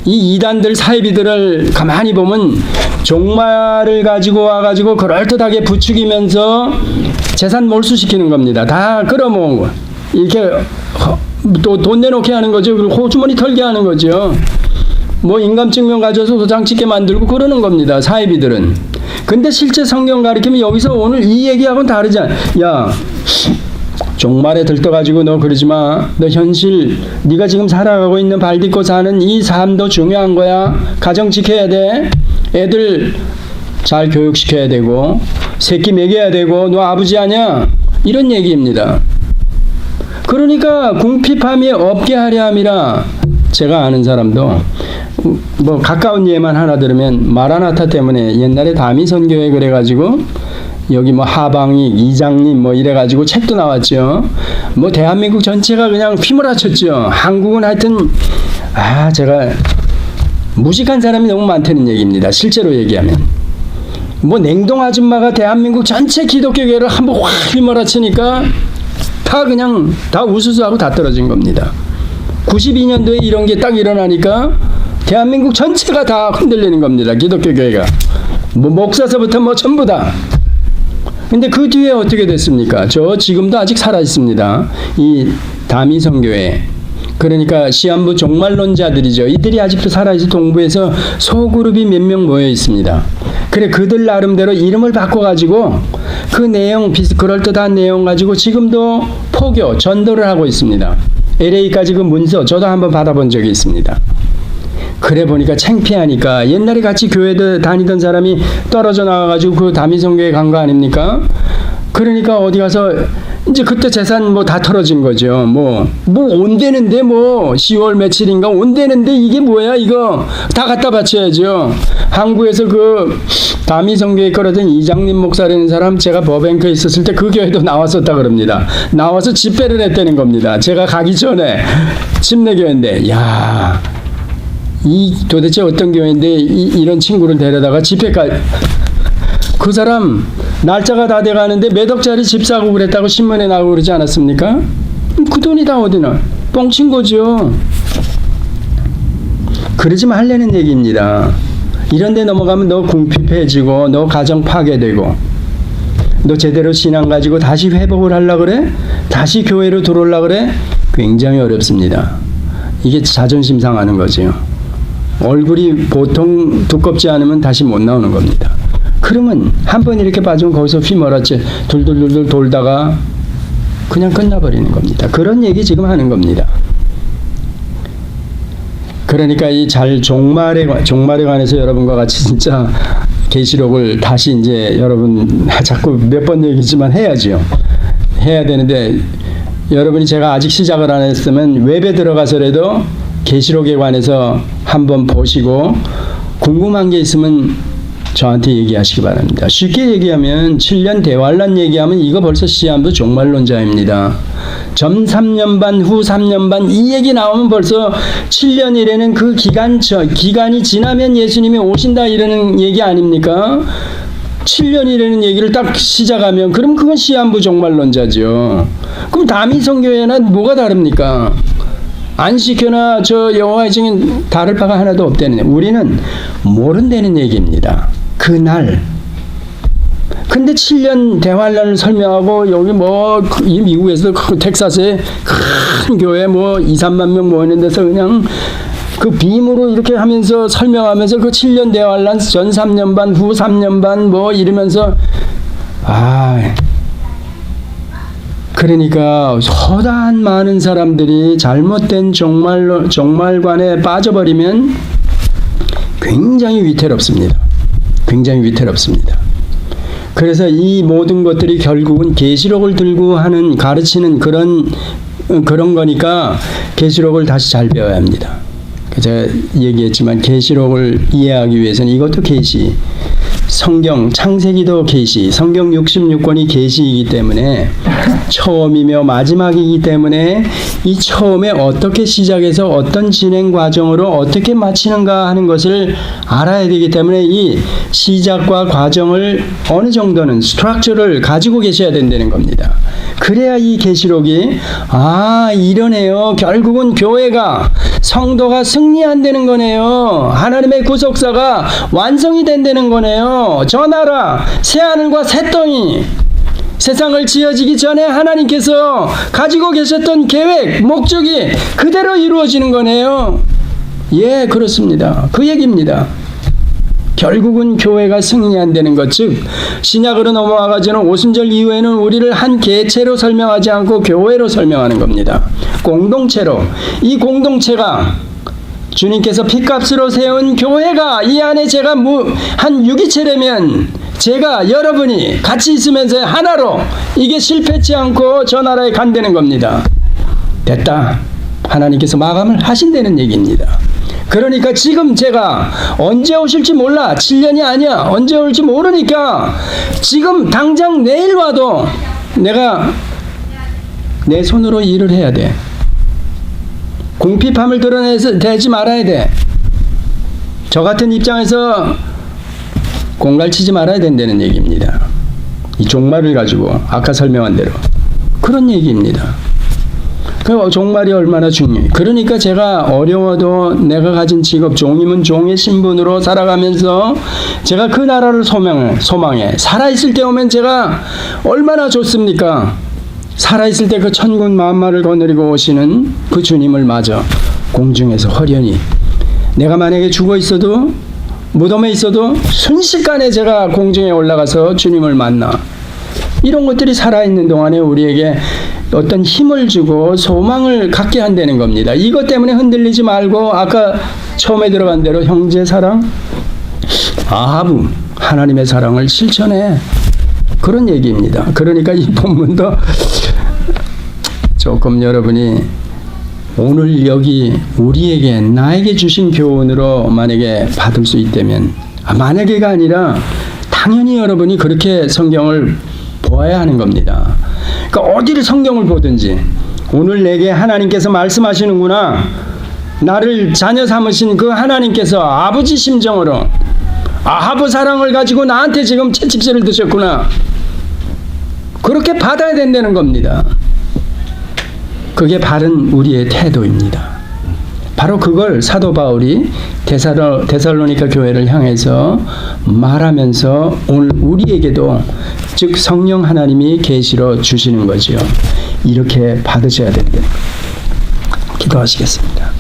이 이단들 사이비들을 가만히 보면 종말을 가지고 와가지고 그럴듯하게 부추기면서 재산 몰수시키는 겁니다. 다 끌어모은 거. 이렇게 또 돈 내놓게 하는 거죠. 그리고 호주머니 털게 하는 거죠. 뭐 인감증명 가져서 도장 찍게 만들고 그러는 겁니다. 사이비들은. 근데 실제 성경 가리키면 여기서 오늘 이 얘기하고는 다르지 않아. 야, 종말에 들떠가지고 너 그러지 마. 너 현실, 네가 지금 살아가고 있는 발 딛고 사는 이 삶도 중요한 거야. 가정 지켜야 돼. 애들 잘 교육시켜야 되고 새끼 먹여야 되고 너 아버지 아냐? 이런 얘기입니다. 그러니까 궁핍함이 없게 하려 함이라. 제가 아는 사람도 뭐 가까운 예만 하나 들으면 마라나타 때문에 옛날에 다미선교회 그래가지고 여기 뭐 하방익 이장님 뭐 이래가지고 책도 나왔죠. 뭐 대한민국 전체가 그냥 휘몰아쳤죠. 한국은 하여튼 제가 무식한 사람이 너무 많다는 얘기입니다. 실제로 얘기하면 뭐 냉동 아줌마가 대한민국 전체 기독교계를 한번 확 휘몰아치니까 다 그냥 다 우수수하고 다 떨어진 겁니다. 92년도에 이런 게 딱 일어나니까 대한민국 전체가 다 흔들리는 겁니다. 기독교교회가 뭐 목사서부터 뭐 전부 다. 근데 그 뒤에 어떻게 됐습니까? 저 지금도 아직 살아 있습니다. 이 다미선교회. 그러니까 시한부 종말론자들이죠. 이들이 아직도 살아있어. 동부에서 소그룹이 몇 명 모여 있습니다. 그래 그들 나름대로 이름을 바꿔가지고 그 내용 그럴듯한 내용 가지고 지금도 포교 전도를 하고 있습니다. LA까지 그 문서 저도 한번 받아본 적이 있습니다. 그래 보니까 창피하니까 옛날에 같이 교회도 다니던 사람이 떨어져 나와가지고 그 다미성교회 간 거 아닙니까? 그러니까 어디 가서 이제 그때 재산 뭐 다 털어진 거죠. 뭐 온대는데 뭐 10월 며칠인가 온대는데 이게 뭐야 이거 다 갖다 바쳐야죠. 한국에서 그 다미성교회 끌어든 이장님 목사라는 사람 제가 버뱅크에 있었을 때 그 교회도 나왔었다 그럽니다. 나와서 집회를 했다는 겁니다. 제가 가기 전에 침례교회인데 야. 이 도대체 어떤 교회인데 이런 친구를 데려다가 집회까지 그 사람 날짜가 다 돼가는데 몇 억짜리 집 사고 그랬다고 신문에 나오고 그러지 않았습니까? 그 돈이 다 어디나 뻥친 거죠. 그러지 말라는 얘기입니다. 이런 데 넘어가면 너 궁핍해지고 너 가정 파괴되고 너 제대로 신앙 가지고 다시 회복을 하려고 그래? 다시 교회로 들어오려고 그래? 굉장히 어렵습니다. 이게 자존심 상하는 거죠. 얼굴이 보통 두껍지 않으면 다시 못 나오는 겁니다. 그러면 한번 이렇게 빠지면 거기서 휘몰아치 돌돌돌돌 돌다가 그냥 끝나버리는 겁니다. 그런 얘기 지금 하는 겁니다. 그러니까 이 종말에 관해서 여러분과 같이 진짜 계시록을 다시 이제 여러분 자꾸 몇 번 얘기지만 해야지요. 해야 되는데 여러분이 제가 아직 시작을 안 했으면 웹에 들어가서라도 계시록에 관해서 한번 보시고 궁금한 게 있으면 저한테 얘기하시기 바랍니다. 쉽게 얘기하면 7년 대환란 얘기하면 이거 벌써 시한부 종말론자입니다. 전 3년 반, 후 3년 반 이 얘기 나오면 벌써 7년이라는 그 기간이 지나면 예수님이 오신다 이러는 얘기 아닙니까? 7년이라는 얘기를 딱 시작하면 그럼 그건 시한부 종말론자죠. 그럼 다미성교회나 뭐가 다릅니까? 안식교나 저 여호와의 증인 다를 바가 하나도 없다는 우리는 모른다는 얘기입니다. 그날. 근데 7년 대환란을 설명하고 여기 뭐 이 미국에서 텍사스에 큰 교회 뭐 2, 3만 명 모이는 데서 그냥 그 빔으로 이렇게 하면서 설명하면서 그 7년 대환란 전 3년 반, 후 3년 반 뭐 이러면서 그러니까 허다한 많은 사람들이 잘못된 종말관에 빠져버리면 굉장히 위태롭습니다. 굉장히 위태롭습니다. 그래서 이 모든 것들이 결국은 계시록을 들고 하는 가르치는 그런 거니까 계시록을 다시 잘 배워야 합니다. 제가 얘기했지만 계시록을 이해하기 위해서는 이것도 계시, 성경 창세기도 계시, 성경 66권이 계시이기 때문에 처음이며 마지막이기 때문에 이 처음에 어떻게 시작해서 어떤 진행 과정으로 어떻게 마치는가 하는 것을 알아야 되기 때문에 이 시작과 과정을 어느 정도는 스트럭처를 가지고 계셔야 된다는 겁니다. 그래야 이 계시록이 이러네요. 결국은 교회가 성도가 승리한다는 거네요. 하나님의 구속사가 완성이 된다는 거네요. 저 나라 새하늘과 새 땅이 세상을 지어지기 전에 하나님께서 가지고 계셨던 계획, 목적이 그대로 이루어지는 거네요. 예, 그렇습니다. 그 얘기입니다. 결국은 교회가 승리한다는 것, 즉 신약으로 넘어와가지고는 오순절 이후에는 우리를 한 개체로 설명하지 않고 교회로 설명하는 겁니다. 공동체로. 이 공동체가 주님께서 핏값으로 세운 교회가 이 안에 제가 한 유기체라면 제가 여러분이 같이 있으면서 하나로 이게 실패치 않고 저 나라에 간다는 겁니다. 됐다. 하나님께서 마감을 하신다는 얘기입니다. 그러니까 지금 제가 언제 오실지 몰라. 7년이 아니야. 언제 올지 모르니까 지금 당장 내일 와도 내가 내 손으로 일을 해야 돼. 궁핍함을 드러내서 대지 말아야 돼. 저 같은 입장에서 공갈치지 말아야 된다는 얘기입니다. 이 종말을 가지고 아까 설명한 대로 그런 얘기입니다. 그 종말이 얼마나 중요해. 그러니까 제가 어려워도 내가 가진 직업 종이면 종의 신분으로 살아가면서 제가 그 나라를 소망해. 살아있을 때 오면 제가 얼마나 좋습니까? 살아있을 때 그 천군 만마를 거느리고 오시는 그 주님을 맞아 공중에서 허련히, 내가 만약에 죽어 있어도 무덤에 있어도 순식간에 제가 공중에 올라가서 주님을 만나. 이런 것들이 살아있는 동안에 우리에게 어떤 힘을 주고 소망을 갖게 한다는 겁니다. 이것 때문에 흔들리지 말고 아까 처음에 들어간 대로 형제 사랑, 아하브 하나님의 사랑을 실천해. 그런 얘기입니다. 그러니까 이 본문도 조금 여러분이 오늘 여기 우리에게 나에게 주신 교훈으로 만약에 받을 수 있다면, 만약에가 아니라 당연히 여러분이 그렇게 성경을 보아야 하는 겁니다. 그러니까 어디를 성경을 보든지 오늘 내게 하나님께서 말씀하시는구나. 나를 자녀 삼으신 그 하나님께서 아버지 심정으로 아하브 사랑을 가지고 나한테 지금 채찍질을 드셨구나. 그렇게 받아야 된다는 겁니다. 그게 바른 우리의 태도입니다. 바로 그걸 사도 바울이 데살로니가 교회를 향해서 말하면서 오늘 우리에게도, 즉 성령 하나님이 계시로 주시는 거지요. 이렇게 받으셔야 된다는 겁니다. 기도하시겠습니다.